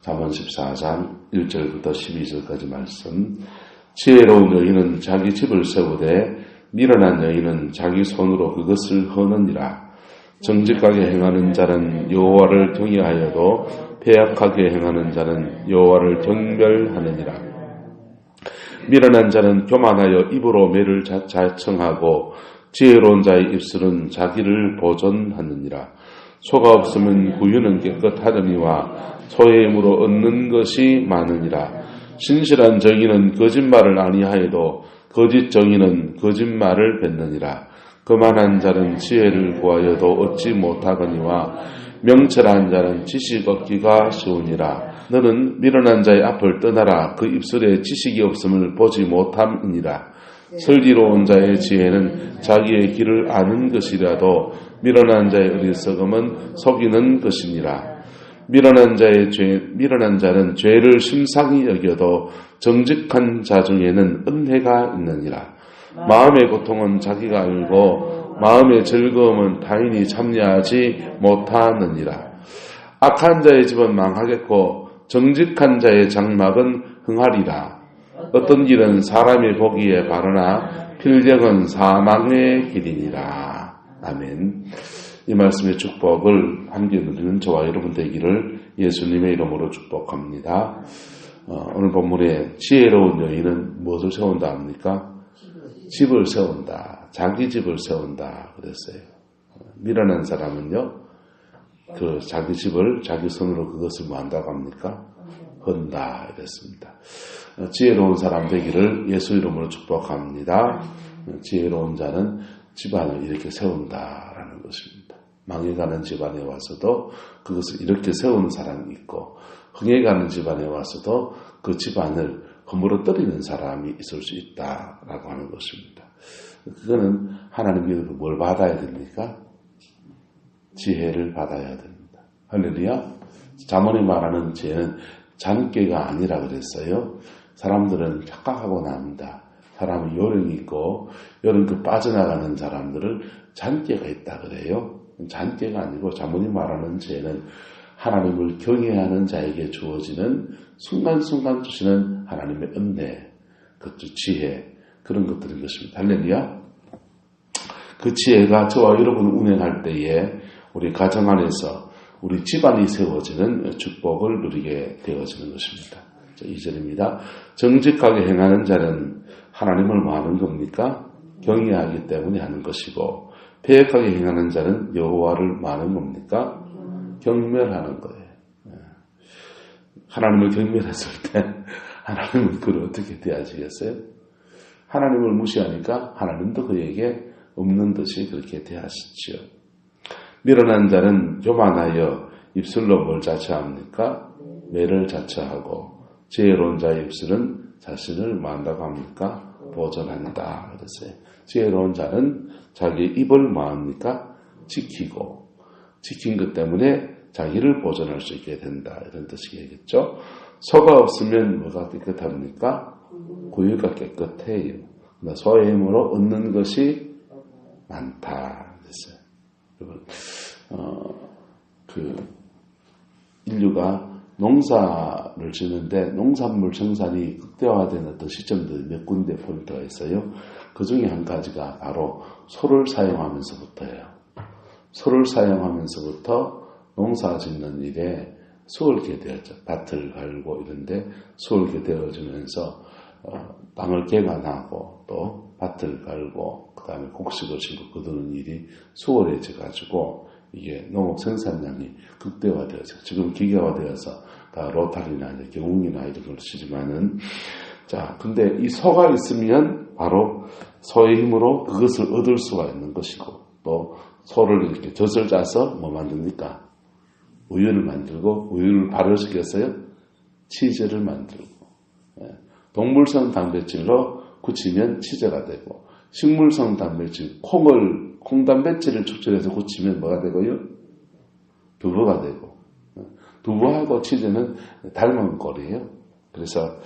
잠언 14장 1절부터 12절까지 말씀. 지혜로운 여인은 자기 집을 세우되 미련한 여인은 자기 손으로 그것을 허느니라. 정직하게 행하는 자는 여호와를 경외하여도 패약하게 행하는 자는 여호와를 경멸하느니라. 미련한 자는 교만하여 입으로 매를 자청하고 지혜로운 자의 입술은 자기를 보존하느니라. 소가 없으면 구유는 깨끗하더니와 소의 힘으로 얻는 것이 많으니라. 신실한 정의는 거짓말을 아니하여도 거짓 정의는 거짓말을 뱉느니라. 거만한 자는 지혜를 구하여도 얻지 못하거니와 명철한 자는 지식 얻기가 쉬우니라. 너는 미련한 자의 앞을 떠나라. 그 입술에 지식이 없음을 보지 못함이니라. 슬기로운 자의 지혜는 자기의 길을 아는 것이라도 미련한 자의 어리석음은 속이는 것이니라. 미련한 자는 죄를 심상히 여겨도 정직한 자 중에는 은혜가 있느니라. 마음의 고통은 자기가 알고 마음의 즐거움은 타인이 참여하지 못하느니라. 악한 자의 집은 망하겠고 정직한 자의 장막은 흥하리라. 어떤 길은 사람이 보기에 바르나 필경은 사망의 길이니라. 아멘. 이 말씀의 축복을 함께 누리는 저와 여러분 되기를 예수님의 이름으로 축복합니다. 오늘 본문에 지혜로운 여인은 무엇을 세운다 합니까? 집을 세운다. 자기 집을 세운다 그랬어요. 미련한 사람은요, 그 자기 집을 자기 손으로 그것을 뭐 한다고 합니까? 헌다 이랬습니다. 지혜로운 사람 되기를 예수 이름으로 축복합니다. 지혜로운 자는 집안을 이렇게 세운다라는 것입니다. 망해가는 집안에 와서도 그것을 이렇게 세우는 사람이 있고, 흥해가는 집안에 와서도 그 집안을 허물어뜨리는 사람이 있을 수 있다라고 하는 것입니다. 그거는 하나님께서 뭘 받아야 됩니까? 지혜를 받아야 됩니다. 할렐루야. 잠언이 말하는 지혜는 잔꾀가 아니라 그랬어요. 사람들은 착각하고 납니다. 사람이 요령이 있고 요령 그 빠져나가는 사람들은 잔꾀가 있다 그래요. 잔꾀가 아니고 잠언이 말하는 지혜는 하나님을 경외하는 자에게 주어지는 순간순간 주시는 하나님의 은혜, 그것도 지혜, 그런 것들인 것입니다. 할렐루야. 그 지혜가 저와 여러분 운행할 때에 우리 가정 안에서 우리 집안이 세워지는 축복을 누리게 되어지는 것입니다. 2절입니다. 정직하게 행하는 자는 하나님을 뭐 하는 겁니까? 경외하기 때문에 하는 것이고, 패역하게 행하는 자는 여호와를 뭐 하는 겁니까? 경멸하는 거예요. 하나님을 경멸했을 때 하나님은 그를 어떻게 대하시겠어요? 하나님을 무시하니까 하나님도 그에게 없는 듯이 그렇게 대하시지요. 미련한 자는 교만하여 입술로 뭘 자처합니까? 매를 자처하고, 지혜로운 자의 입술은 자신을 뭐 한다고 합니까? 보존한다 그랬어요. 지혜로운 자는 자기 입을 뭐 합니까? 지키고, 지킨 것 때문에 자기를 보존할 수 있게 된다 이런 뜻이겠죠. 소가 없으면 뭐가 깨끗합니까? 구유가 깨끗해요. 소의 힘으로 얻는 것이 많다 그랬어요. 여러분, 인류가 농사를 짓는데 농산물 생산이 극대화된 어떤 시점들이 몇 군데 포인트가 있어요. 그 중에 한 가지가 바로 소를 사용하면서부터예요. 소를 사용하면서부터 농사 짓는 일에 수월하게 되었죠. 밭을 갈고 이런데 수월하게 되어지면서 땅을 개간하고 또 밭을 갈고 그 다음에 곡식을 심고 거두는 일이 수월해져 가지고 이게 농업 생산량이 극대화되어서 지금 기계화되어서 다 로타리나 경운기나 이런 걸 쓰지만은, 자, 근데 이 소가 있으면 바로 소의 힘으로 그것을 얻을 수가 있는 것이고, 또 소를 이렇게 젖을 짜서 뭐 만듭니까? 우유를 만들고, 우유를 발효시켰어요? 치즈를 만들고, 동물성 단백질로 굳히면 치즈가 되고, 식물성 단백질, 콩 단백질을 축출해서 굳히면 뭐가 되고요? 두부가 되고, 두부하고 치즈는 닮은 꼴이에요. 그래서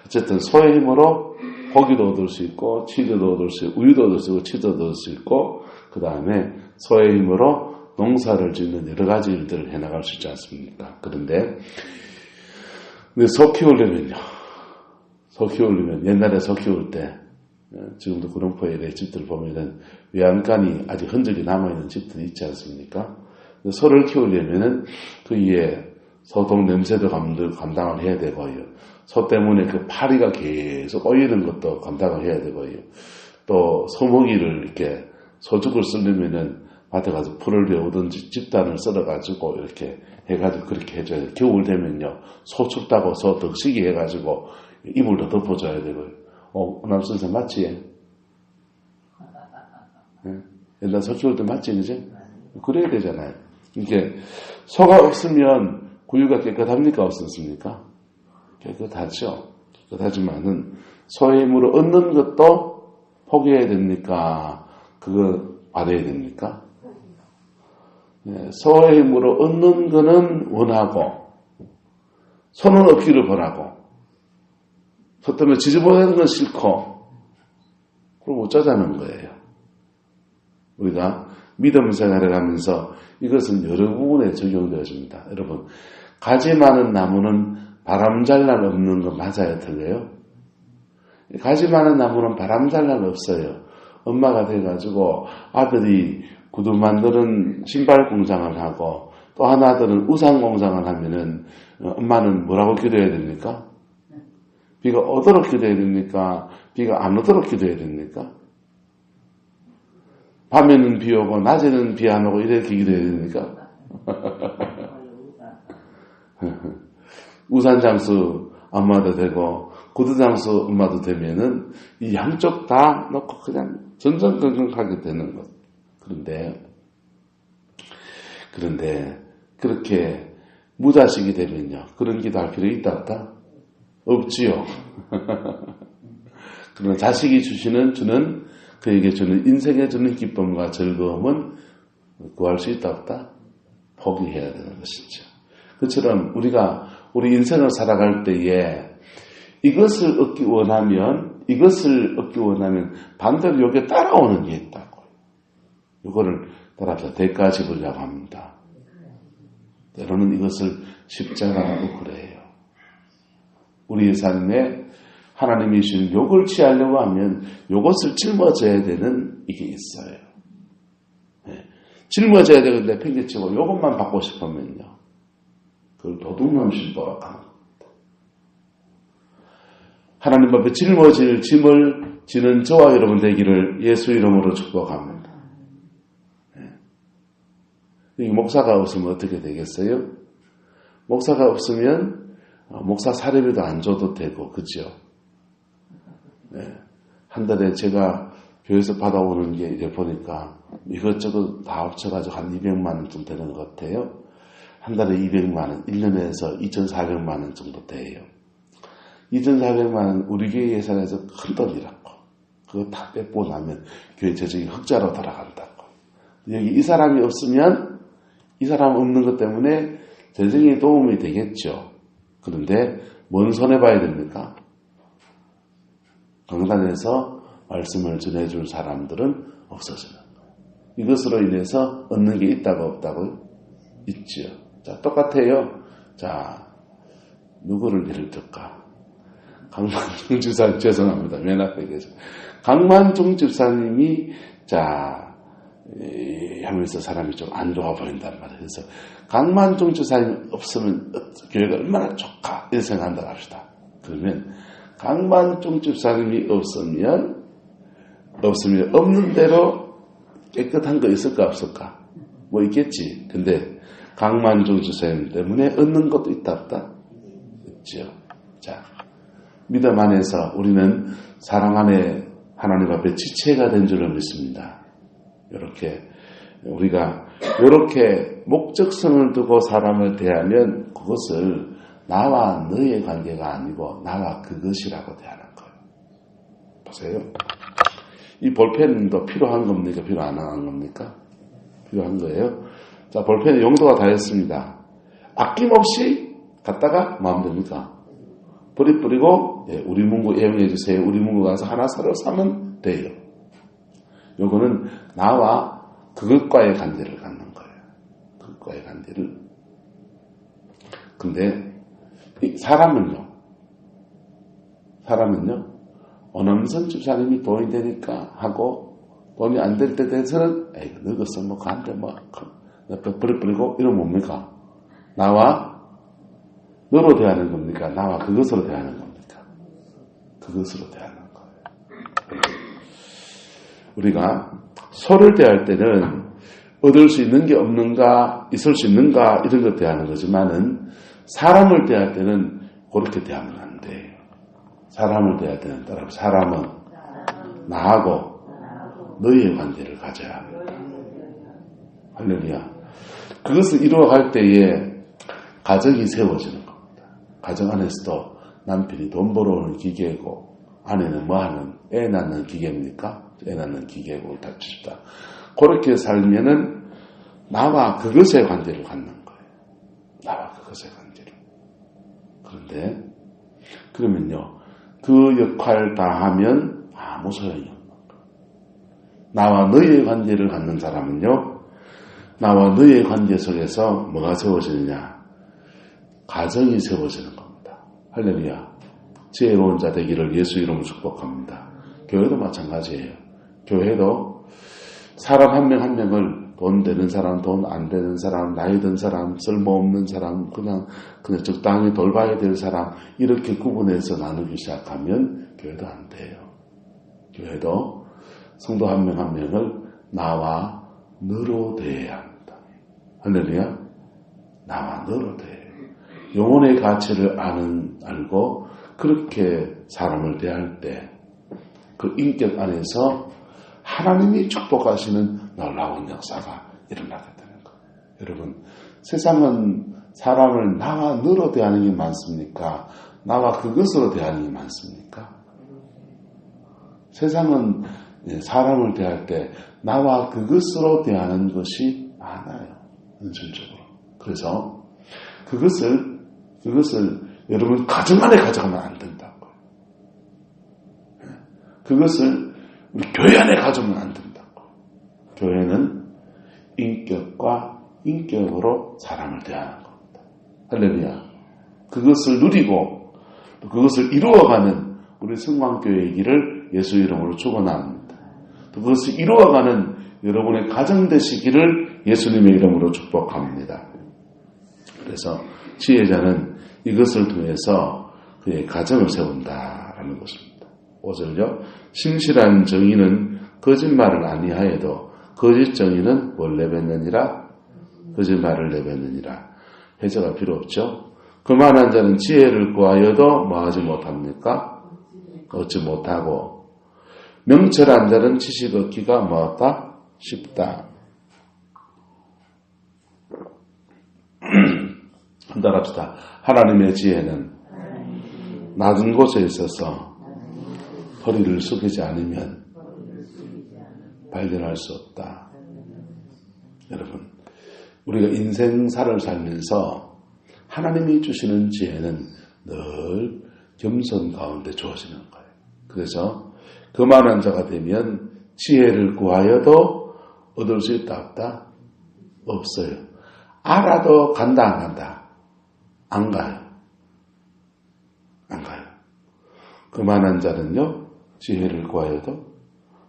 어쨌든 소의 힘으로 고기도 얻을 수 있고, 치즈도 얻을 수 있고, 우유도 얻을 수 있고, 치즈도 얻을 수 있고, 그 다음에 소의 힘으로 농사를 짓는 여러 가지 일들을 해나갈 수 있지 않습니까? 그런데 근데 소 키우려면요. 소 키우려면 옛날에 소 키울 때 지금도 구룡포에 집들 보면은 외양간이 아직 흔적이 남아있는 집들이 있지 않습니까? 소를 키우려면은 그 위에 소독 냄새도 감당을 해야 되고요. 소 때문에 그 파리가 계속 꼬이는 것도 감당을 해야 되고요. 또 소먹이를 이렇게 소죽을 쓰려면은 밭에 가서 풀을 배우든지 집단을 썰어가지고 이렇게 해가지고 그렇게 해줘야 돼요. 겨울 되면요. 소 춥다고 소 덕시기 해가지고 이불도 덮어줘야 되고요. 남선생 맞지? 네? 옛날 소 키울 때 맞지, 그지? 그래야 되잖아요. 이게 소가 없으면 구유가 깨끗합니까? 없었습니까? 깨끗하죠. 깨끗하지만은 소의 힘으로 얻는 것도 포기해야 됩니까? 그거 받아야 됩니까? 네, 소의 힘으로 얻는 거는 원하고 소는 얻기를 바라고 소 때문에 지저분한 건 싫고 그럼 어쩌자는 거예요. 우리가 믿음 생활을 하면서 이것은 여러 부분에 적용되어집니다. 여러분, 가지 많은 나무는 바람 잘 날 없는 거 맞아요? 틀려요? 가지 많은 나무는 바람 잘 날 없어요. 엄마가 돼가지고 아들이 구두 만드는 신발 공장을 하고 또 하나 아들은 우산 공장을 하면은 엄마는 뭐라고 기도해야 됩니까? 비가 오도록 기도해야 됩니까? 비가 안 오도록 기도해야 됩니까? 밤에는 비 오고 낮에는 비 안 오고 이렇게 기도해야 됩니까? 우산 장수 엄마도 되고 구두 장수 엄마도 되면은 이 양쪽 다 놓고 그냥 전전긍긍하게 되는 것. 그런데 그렇게 무자식이 되면요. 그런 기도할 필요 있다 없다? 없지요. 그러나 자식이 주는 그에게 주는 인생에 주는 기쁨과 즐거움은 구할 수 있다 없다? 포기해야 되는 것이죠. 그처럼 우리가 우리 인생을 살아갈 때에 이것을 얻기 원하면 반대로 여기에 따라오는 게 있다고. 이거를 따라서 대가 지불이라고 합니다. 때로는 이것을 십자가라고 그래요. 우리의 삶에 하나님이 주신 욕을 취하려고 하면 이것을 짊어져야 되는 이게 있어요. 네. 짊어져야 되는데 팽개치고 이것만 받고 싶으면요. 그걸 도둑놈 신보라고 합니다. 하나님 앞에 짊어질 짐을 지는 저와 여러분 되기를 예수 이름으로 축복합니다. 네. 목사가 없으면 어떻게 되겠어요? 목사가 없으면 목사 사례비도 안 줘도 되고, 그죠? 네. 한 달에 제가 교회에서 받아오는 게 이제 보니까 이것저것 다 합쳐가지고 한 200만 원 정도 되는 것 같아요. 한 달에 200만 원, 1년에서 2,400만 원 정도 돼요. 2,400만 원 우리 교회 예산에서 큰 돈이라고. 그거 다 뺏고 나면 교회 재정이 흑자로 돌아간다고. 여기 이 사람이 없으면 이 사람 없는 것 때문에 재정에 도움이 되겠죠. 그런데 뭔 손해봐야 됩니까? 강단에서 말씀을 전해줄 사람들은 없어지는 거예요. 이것으로 인해서 얻는 게 있다고 없다고요? 있죠. 자, 똑같아요. 자, 누구를 예를 들까? 강만중 집사님, 죄송합니다. 맨 앞에 계세요. 강만중 집사님이, 하면서 사람이 좀 안 좋아 보인단 말이에요. 그래서 강만중 집사님 없으면 교회가 얼마나 좋까? 이렇게 생각한다고 합시다. 그러면 강만중 집사님이 없으면 없는 대로 깨끗한 거 있을까 없을까? 뭐 있겠지. 근데 강만중 집사님 때문에 얻는 것도 있다 없다? 있죠. 자, 믿음 안에서 우리는 사랑 안에 하나님 앞에 지체가 된 줄을 믿습니다. 우리가 이렇게 목적성을 두고 사람을 대하면 그것을 나와 너의 관계가 아니고 나와 그것이라고 대하는 거예요. 보세요. 이 볼펜도 필요한 겁니까? 필요 안 한 겁니까? 필요한 거예요. 자, 볼펜의 용도가 다였습니다. 아낌없이 갖다가 뭐 하면 됩니까? 뿌리고 우리 문구 이용해 주세요. 우리 문구 가서 하나 새로 사면 돼요. 요거는 나와 그것과의 관계를 갖는 거예요. 그것과의 관계를. 근데 사람은요, 오남선 집사님이 돈이 되니까 하고, 돈이 안 될 때 돼서는, 에이, 늙었어, 뭐, 간대, 뭐, 버리고, 이러면 뭡니까? 나와 너로 대하는 겁니까? 나와 그것으로 대하는 겁니까? 그것으로 대하는 거예요. 우리가 서로를 대할 때는 얻을 수 있는 게 없는가, 있을 수 있는가, 이런 것 대하는 거지만은, 사람을 대할 때는 그렇게 대하면 안 돼요. 사람을 대할 때는 따라 사람은 나하고 너희의 관계를 가져야 합니다. 할렐루야. 그것을 이루어갈 때에 가정이 세워지는 겁니다. 가정 안에서도 남편이 돈 벌어오는 기계고 아내는 뭐하는 애 낳는 기계입니까? 애 낳는 기계고 닥칩시다. 그렇게 살면은 나와 그것의 관계를 갖는 거예요. 나와 그것의 관계를. 그런데 그러면요, 그 역할 다 하면 아무 소용이 없는 거예요. 나와 너희의 관계를 갖는 사람은요, 나와 너희의 관계 속에서 뭐가 세워지느냐? 가정이 세워지는 겁니다. 할렐루야. 지혜로운 자 되기를 예수 이름으로 축복합니다. 교회도 마찬가지예요. 교회도 사람 한 명 한 명을 돈 되는 사람, 돈 안 되는 사람, 나이 든 사람, 쓸모없는 사람, 그냥 적당히 돌봐야 될 사람, 이렇게 구분해서 나누기 시작하면 교회도 안 돼요. 교회도 성도 한 명 한 명을 나와 너로 대해야 합니다. 할렐루야. 나와 너로 대해요. 영혼의 가치를 알고 그렇게 사람을 대할 때 그 인격 안에서 하나님이 축복하시는 놀라운 역사가 일어나게 되는 거예요. 여러분, 세상은 사람을 나와 너로 대하는 게 많습니까? 나와 그것으로 대하는 게 많습니까? 세상은 사람을 대할 때 나와 그것으로 대하는 것이 많아요. 현실적으로. 그래서 그것을 여러분 가정 안에 가져가면 안 된다고요. 그것을 우리 교회 안에 가져오면 안 된다고. 교회는 인격과 인격으로 사람을 대하는 겁니다. 할렐루야. 그것을 누리고 또 그것을 이루어가는 우리 성광교회이기를 예수 이름으로 축원합니다. 또 그것을 이루어가는 여러분의 가정 되시기를 예수님의 이름으로 축복합니다. 그래서 지혜자는 이것을 통해서 그의 가정을 세운다라는 것입니다. 5절요. 신실한 정의는 거짓말을 아니하여도 거짓 정의는 뭘 내뱉느니라? 거짓말을 내뱉느니라. 해석할 필요 없죠. 그만한 자는 지혜를 구하여도 뭐하지 못합니까? 얻지 못하고 명철한 자는 지식 얻기가 뭐하다? 쉽다. 한달 합시다. 하나님의 지혜는 낮은 곳에 있어서 허리를 숙이지 않으면 발견할 수 없다. 여러분, 우리가 인생사를 살면서 하나님이 주시는 지혜는 늘 겸손 가운데 주어지는 거예요. 그래서 거만한 자가 되면 지혜를 구하여도 얻을 수 있다 없다? 없어요. 알아도 간다 안 간다? 안 가요. 안 가요. 거만한 자는요, 지혜를 구하여도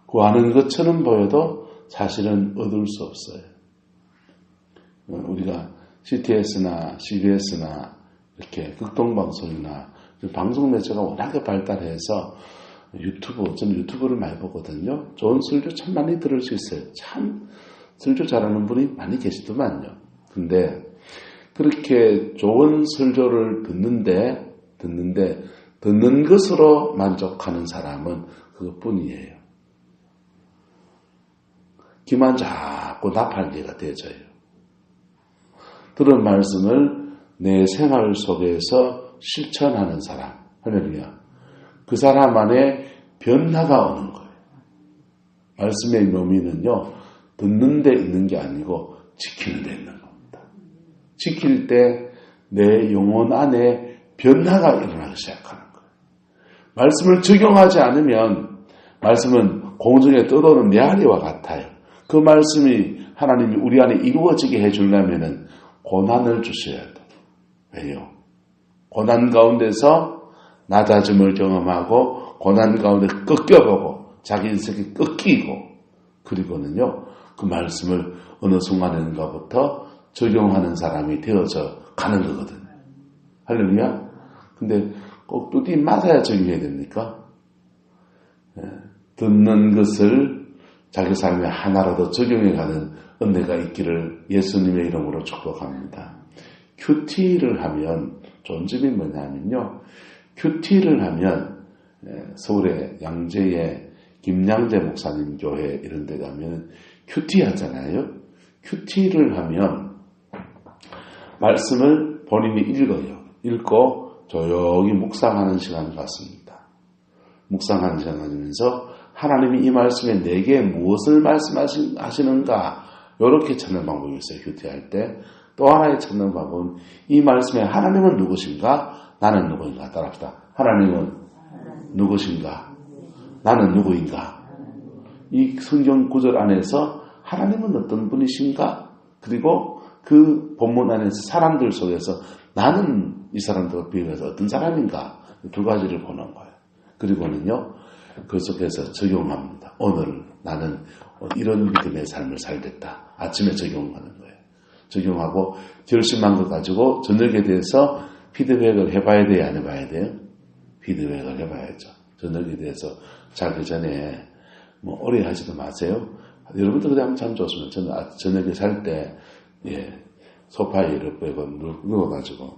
구하는 것처럼 보여도 사실은 얻을 수 없어요. 우리가 CTS나 CBS나 이렇게 극동방송이나 방송 매체가 워낙에 발달해서 저는 유튜브를 많이 보거든요. 좋은 설교 참 많이 들을 수 있어요. 참 설교 잘하는 분이 많이 계시더만요. 근데 그렇게 좋은 설교를 듣는 것으로 만족하는 사람은 그것뿐이에요. 귀만 자꾸 나팔개가 되어져요. 들은 말씀을 내 생활 속에서 실천하는 사람, 할렐루야. 그 사람 안에 변화가 오는 거예요. 말씀의 묘미는요, 듣는 데 있는 게 아니고 지키는 데 있는 겁니다. 지킬 때 내 영혼 안에 변화가 일어나기 시작하는 거예요. 말씀을 적용하지 않으면 말씀은 공중에 떠도는 메아리와 같아요. 그 말씀이 하나님이 우리 안에 이루어지게 해주려면은 고난을 주셔야 돼요. 왜요? 고난 가운데서 낮아짐을 경험하고 고난 가운데 꺾여보고 자기 인생이 꺾이고 그리고는요 그 말씀을 어느 순간인가부터 적용하는 사람이 되어져 가는 거거든요. 할렐루야. 근데 꼭 뚜디 맞아야 적용해야 됩니까? 듣는 것을 자기 삶에 하나라도 적용해가는 은혜가 있기를 예수님의 이름으로 축복합니다. 큐티를 하면 좋은 점이 뭐냐면요. 큐티를 하면 서울의 양재의 김양재 목사님 교회 이런 데 가면 큐티 하잖아요. 큐티를 하면 말씀을 본인이 읽어요. 읽고 조용히 묵상하는 시간을 갖습니다. 묵상하는 시간을 가지면서 하나님이 이 말씀에 내게 무엇을 말씀하시는가 이렇게 찾는 방법이 있어요. 큐티할 때. 또 하나의 찾는 방법은 이 말씀에 하나님은 누구신가? 나는 누구인가? 따라합시다. 하나님은 누구신가? 나는 누구인가? 이 성경 구절 안에서 하나님은 어떤 분이신가? 그리고 그 본문 안에서 사람들 속에서 나는 이 사람들과 비교해서 어떤 사람인가? 두 가지를 보는 거예요. 그리고는요, 그 속에서 적용합니다. 오늘 나는 이런 믿음의 삶을 살겠다. 아침에 적용하는 거예요. 적용하고 결심한 것 가지고 저녁에 대해서 피드백을 해봐야 돼요? 안 해봐야 돼요? 피드백을 해봐야죠. 저녁에 대해서 자기 전에 뭐 오래 하지도 마세요. 여러분들 그냥 참 좋습니다. 저는 저녁에 살 때 소파에 이렇게 누워가지고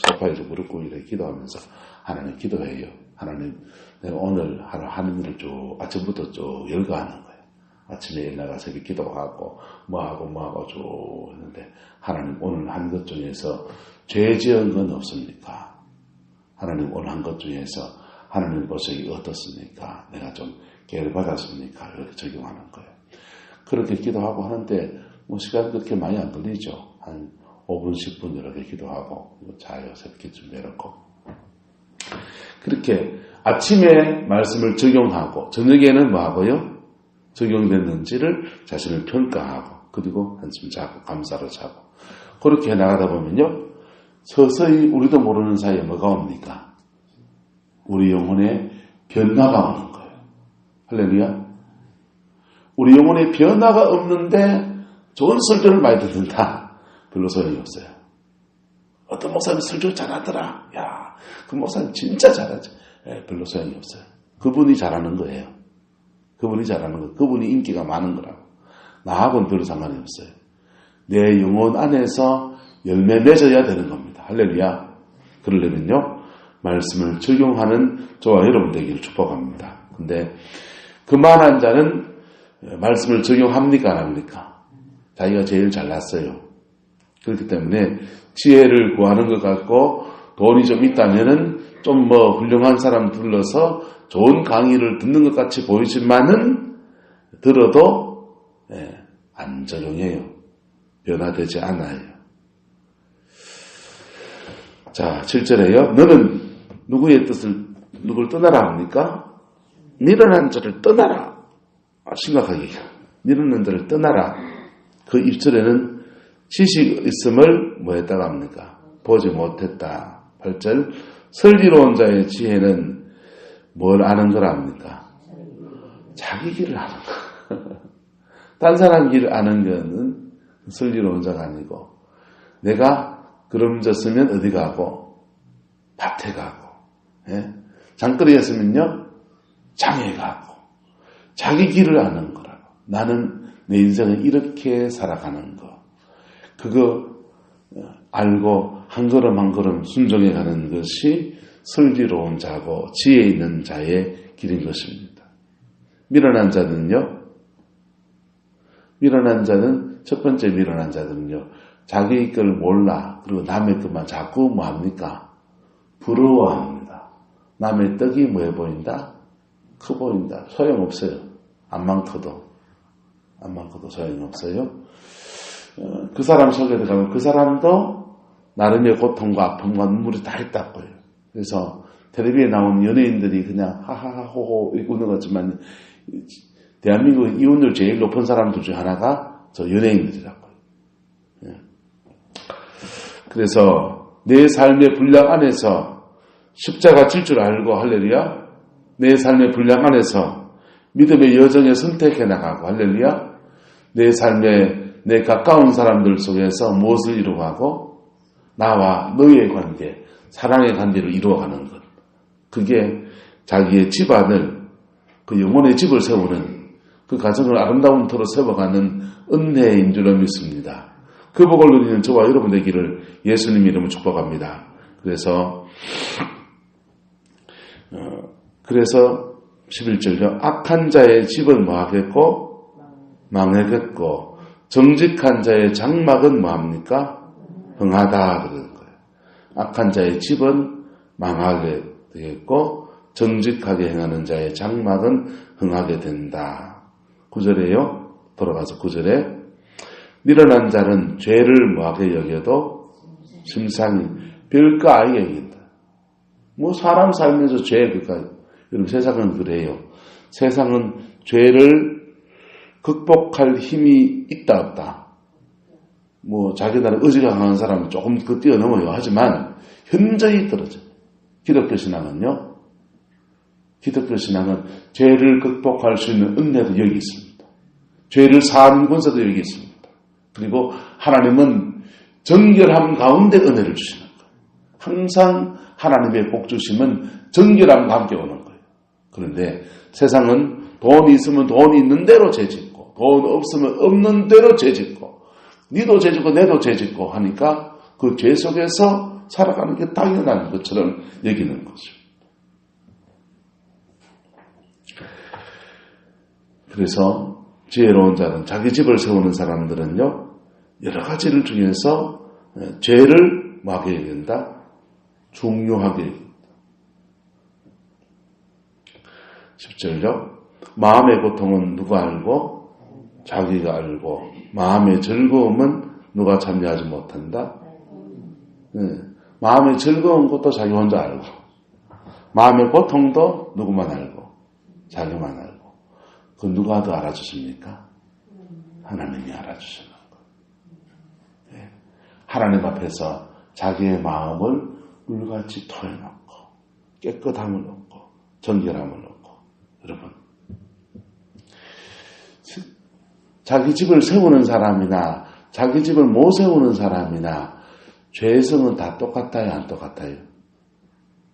소파에 무릎 꿇고 이렇게 기도하면서 하나님 기도해요. 하나님 내가 오늘 하루 하는 일을 쭉 아침부터 쭉 열거하는 거예요. 아침에 일어나서 기도하고 뭐하고 쭉 했는데 하나님 오늘 한 것 중에서 죄 지은 건 없습니까? 하나님 오늘 한 것 중에서 하나님 보시기 어떻습니까? 내가 좀 기회를 받았습니까? 이렇게 적용하는 거예요. 그렇게 기도하고 하는데 뭐 시간 그렇게 많이 안 걸리죠. 한 5분, 10분 이렇게 기도하고 자요 새벽에 좀 내놓고 그렇게 아침에 말씀을 적용하고 저녁에는 뭐 하고요? 적용됐는지를 자신을 평가하고 그리고 한숨 자고 감사로 자고 그렇게 나가다 보면요 서서히 우리도 모르는 사이에 뭐가 옵니까? 우리 영혼에 변화가 오는 거예요. 할렐루야. 우리 영혼에 변화가 없는데 좋은 설교를 많이 듣는다. 별로 소용이 없어요. 어떤 목사님이 설교 잘하더라. 야, 그 목사님 진짜 잘하지. 별로 소용이 없어요. 그분이 잘하는 거예요. 그분이 잘하는 거. 그분이 인기가 많은 거라고. 나하고는 별로 상관이 없어요. 내 영혼 안에서 열매 맺어야 되는 겁니다. 할렐루야. 그러려면요. 말씀을 적용하는 저와 여러분 되기를 축복합니다. 근데 그만한 자는 말씀을 적용합니까? 안 합니까? 자기가 제일 잘났어요. 그렇기 때문에 지혜를 구하는 것 같고 돈이 좀 있다면은 좀 뭐 훌륭한 사람 불러서 좋은 강의를 듣는 것 같이 보이지만은 들어도 안 적용해요. 변화되지 않아요. 자, 7절에요. 너는 누굴 떠나라 합니까? 미련한 자를 떠나라. 심각하게. 미련한 자를 떠나라. 그 입술에는 지식 있음을 뭐 했다고 합니까? 보지 못했다. 8절. 슬기로운 자의 지혜는 뭘 아는 걸 압니까? 자기 길을 아는 거. 딴 사람 길을 아는 거는 슬기로운 자가 아니고 내가 그름졌으면 어디 가고 밭에 가고 장거리였으면요 장에 가고 자기 길을 아는 거라고. 나는 내 인생을 이렇게 살아가는 거. 그거 알고 한 걸음 한 걸음 순종해 가는 것이 슬기로운 자고 지혜 있는 자의 길인 것입니다. 미련한 자는요. 미련한 자는 첫 번째 미련한 자들은요. 자기 걸 몰라. 그리고 남의 것만 자꾸 뭐합니까? 부러워합니다. 남의 떡이 뭐해 보인다? 커 보인다. 소용없어요. 암만 커도 소용이 없어요. 그 사람 속에 들어가면 그 사람도 나름의 고통과 아픔과 눈물이 다 있다고요. 그래서 텔레비에 나온 연예인들이 그냥 하하하호호 웃는 거지만 대한민국 이혼율 제일 높은 사람들 중에 하나가 저 연예인들이라고요. 그래서 내 삶의 분량 안에서 십자가 질 줄 알고 할렐루야. 내 삶의 분량 안에서 믿음의 여정에 선택해 나가고 할렐루야. 내 삶의 내 가까운 사람들 속에서 무엇을 이루어가고 나와 너의 관계, 사랑의 관계를 이루어가는 것. 그게 자기의 집안을, 그 영혼의 집을 세우는, 그 가정을 아름다운 터로 세워가는 은혜인 줄로 믿습니다. 그 복을 누리는 저와 여러분 되기를 예수님 이름으로 축복합니다. 그래서 11절요. 악한 자의 집은 뭐하겠고 망하겠고 정직한 자의 장막은 뭐합니까? 흥하다 그러는 거예요. 악한 자의 집은 망하게 되겠고 정직하게 행하는 자의 장막은 흥하게 된다. 9절에요. 돌아가서 9절에 미련한 자는 죄를 뭐하게 여겨도 심상히 별거 아니게 여긴다. 뭐 사람 살면서 죄 그까지. 여러분 세상은 그래요. 세상은 죄를 극복할 힘이 있다 없다. 뭐 자기 나라 의지가 강한 사람은 조금 그 뛰어넘어요. 하지만 현저히 떨어져요. 기독교 신앙은요. 기독교 신앙은 죄를 극복할 수 있는 은혜도 여기 있습니다. 죄를 사하는 권세도 여기 있습니다. 그리고 하나님은 정결함 가운데 은혜를 주시는 거예요. 항상 하나님의 복주심은 정결함과 함께 오는 거예요. 그런데 세상은 돈이 있으면 돈이 있는 대로 죄짓고 돈 없으면 없는 대로 죄짓고 니도 죄짓고 내도 죄짓고 하니까 그 죄 속에서 살아가는 게 당연한 것처럼 여기는 거죠. 그래서 지혜로운 자는 자기 집을 세우는 사람들은요 여러 가지를 중에서 죄를 뭐하게 여긴다? 중요하게 여긴다. 10절요. 마음의 고통은 누가 알고? 자기가 알고 마음의 즐거움은 누가 참여하지 못한다? 마음의 즐거운 것도 자기 혼자 알고 마음의 고통도 누구만 알고 자기만 알고 그 누가 더 알아주십니까? 하나님이 알아주시는 거예요. 하나님 앞에서 자기의 마음을 물같이 토해놓고 깨끗함을 얻고 정결함을 얻고 여러분 자기 집을 세우는 사람이나 자기 집을 못 세우는 사람이나 죄성은 다 똑같아요? 안 똑같아요?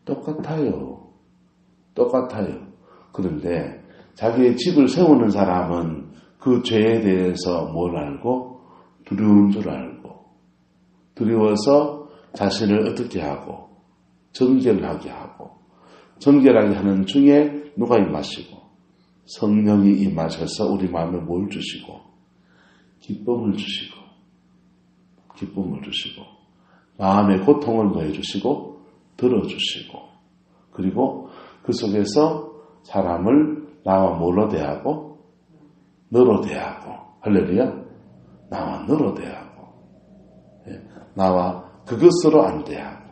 똑같아요. 똑같아요. 그런데 자기의 집을 세우는 사람은 그 죄에 대해서 뭘 알고? 두려운 줄 알고 두려워서 자신을 어떻게 하고 정결하게 하고 정결하게 하는 중에 누가 임하시고 성령이 임하셔서 우리 마음에 뭘 주시고 기쁨을 주시고 마음의 고통을 더해주시고 들어주시고 그리고 그 속에서 사람을 나와 뭘로 대하고 너로 대하고 할렐루야 나와 너로 대하고 나와 그것으로 안 대하고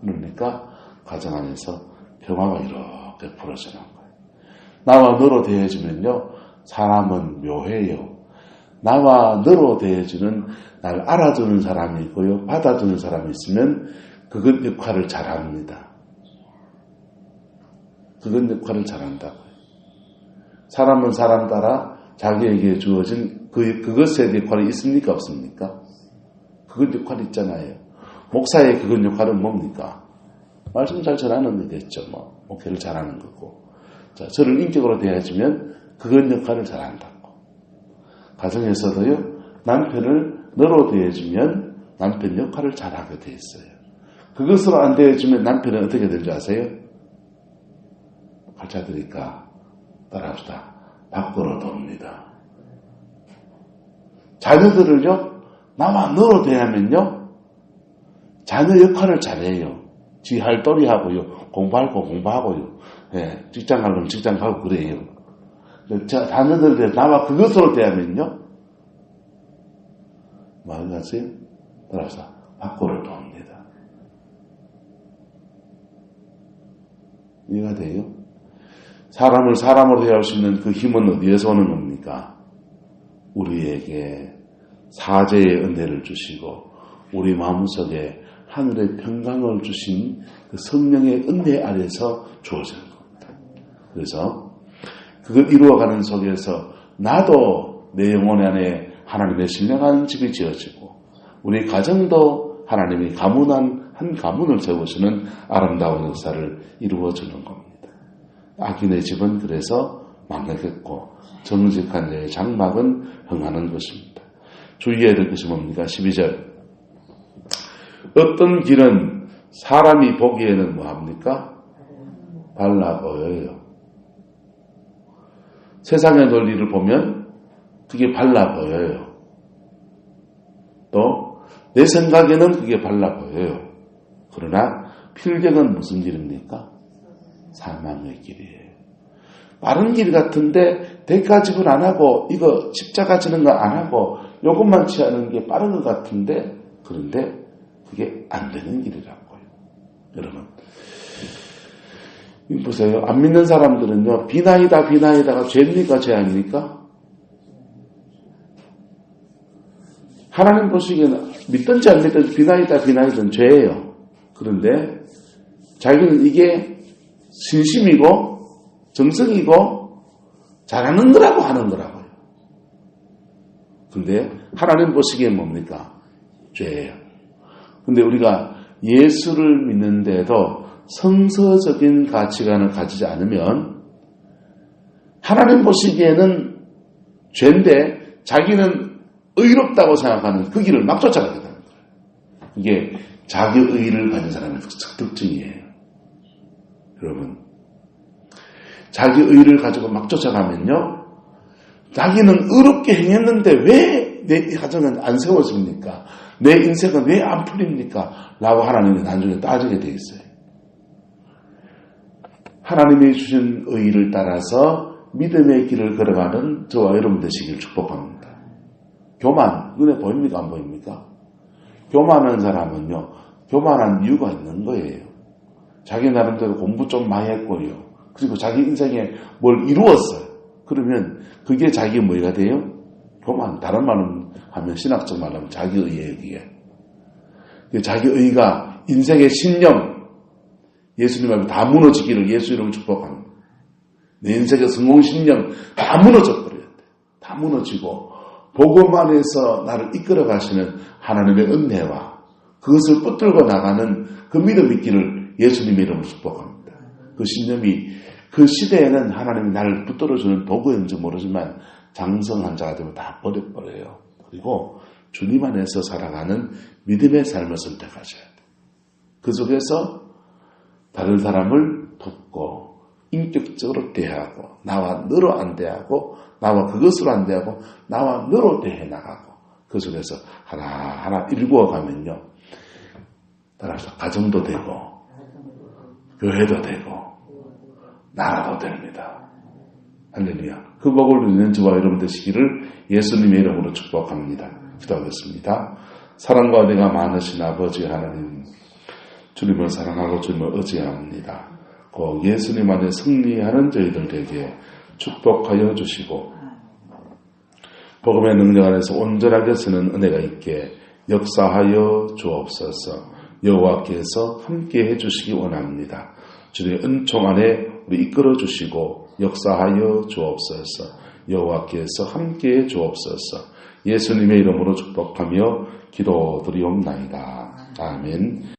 그러니까 가정 안에서 평화가 이렇게 풀어지는 거예요. 나와 너로 대해주면요 사람은 묘해요. 나와 너로 대해주는 날 알아주는 사람이 있고요 받아주는 사람이 있으면 그것 역할을 잘합니다. 그것 역할을 잘한다고요. 사람은 사람 따라 자기에게 주어진 그것의 역할이 있습니까 없습니까? 그것 역할이 있잖아요. 목사의 그것 역할은 뭡니까? 말씀 잘 전하는 거겠죠. 뭐 목회를 잘하는 거고. 자, 저를 인격으로 대해주면 그것 역할을 잘한다고. 가정에서도요 남편을 너로 대해주면 남편 역할을 잘하게 돼 있어요. 그것으로 안 대해주면 남편은 어떻게 되는지 아세요? 가르쳐 드릴까? 따라합시다. 밖으로 돕니다. 자녀들을요 나와 너로 대하면요 자녀 역할을 잘해요. 지 할 도리하고요 공부할 거 공부하고요 직장 가려면 직장 가고 그래요. 자녀들 나와 그것으로 대하면요 뭐 하세요? 따라서 밖으로 돕니다. 이해가 돼요? 사람을 사람으로 대할 수 있는 그 힘은 어디에서 오는 겁니까? 우리에게 사죄의 은혜를 주시고 우리 마음속에 하늘의 평강을 주신 그 성령의 은혜 아래서 주어지는 겁니다. 그래서 그걸 이루어가는 속에서 나도 내 영혼 안에 하나님의 신령한 집이 지어지고 우리 가정도 하나님이 한 가문을 세우시는 아름다운 역사를 이루어주는 겁니다. 악인의 집은 그래서 망하겠고 정직한 자의 장막은 흥하는 것입니다. 주의해야 될 것이 뭡니까? 12절. 어떤 길은 사람이 보기에는 뭐합니까? 발라 보여요. 세상의 논리를 보면 그게 발라 보여요. 또 내 생각에는 그게 발라 보여요. 그러나 필경은 무슨 길입니까? 사망의 길이에요. 빠른 길 같은데 대가 지불 안 하고 이거 십자가 지는 거 안 하고 요것만 취하는 게 빠른 것 같은데 그런데 그게 안 되는 길이라고요. 여러분 보세요. 안 믿는 사람들은요. 비나이다가 죄입니까? 죄 아닙니까? 하나님 보시기에는 믿든지 안 믿든지 비나이든 죄예요. 그런데 자기는 이게 진심이고 정성이고 잘하는 거라고 하는 거라고요. 근데 하나님 보시기엔 뭡니까? 죄예요. 근데 우리가 예수를 믿는데도 성서적인 가치관을 가지지 않으면 하나님 보시기에는 죄인데 자기는 의롭다고 생각하는 그 길을 막 쫓아가게 되는 거예요. 이게 자기 의의를 가진 사람의 특징이에요. 여러분 자기 의의를 가지고 막 쫓아가면요 자기는 의롭게 행했는데 왜 내 가정은 안 세워집니까? 내 인생은 왜 안 풀립니까? 라고 하나님이 나중에 따지게 돼 있어요. 하나님이 주신 의의를 따라서 믿음의 길을 걸어가는 저와 여러분 되시길 축복합니다. 교만, 눈에 보입니까? 안 보입니까? 교만한 사람은요, 교만한 이유가 있는 거예요. 자기 나름대로 공부 좀 많이 했고요. 그리고 자기 인생에 뭘 이루었어요. 그러면 그게 자기 뭐가 돼요? 교만. 다른 말로 하면 신학적 말로 하면 자기의예요, 그게. 자기의가 인생의 신념, 예수님 앞에 다 무너지기를 예수 이름으로 축복합니다. 내 인생의 성공 신념 다 무너져버려야 돼. 다 무너지고 복음 안에서 나를 이끌어 가시는 하나님의 은혜와 그것을 붙들고 나가는 그 믿음 있기를 예수님의 이름으로 축복합니다. 그 신념이 그 시대에는 하나님이 나를 붙들어주는 도구인지 모르지만 장성한 자가 되면 다 버려버려요. 그리고 주님 안에서 살아가는 믿음의 삶을 선택하셔야 돼요. 그 속에서 다른 사람을 돕고 인격적으로 대하고 나와 너로 안 대하고 나와 그것으로 안 대하고 나와 너로 대해 나가고 그 속에서 하나하나 일구어가면요. 따라서 가정도 되고 교회도 되고 나라도 됩니다. 할렐루야. 그 복을 누리는 저와 여러분 되시기를 예수님의 이름으로 축복합니다. 기도하겠습니다. 사랑과 은혜가 많으신 아버지 하나님, 주님을 사랑하고 주님을 의지합니다. 꼭 예수님 안에 승리하는 저희들에게 축복하여 주시고 복음의 능력 안에서 온전하게 쓰는 은혜가 있게 역사하여 주옵소서. 여호와께서 함께해 주시기 원합니다. 주님의 은총 안에 우리 이끌어 주시고 역사하여 주옵소서. 여호와께서 함께해 주옵소서. 예수님의 이름으로 축복하며 기도드리옵나이다. 아멘.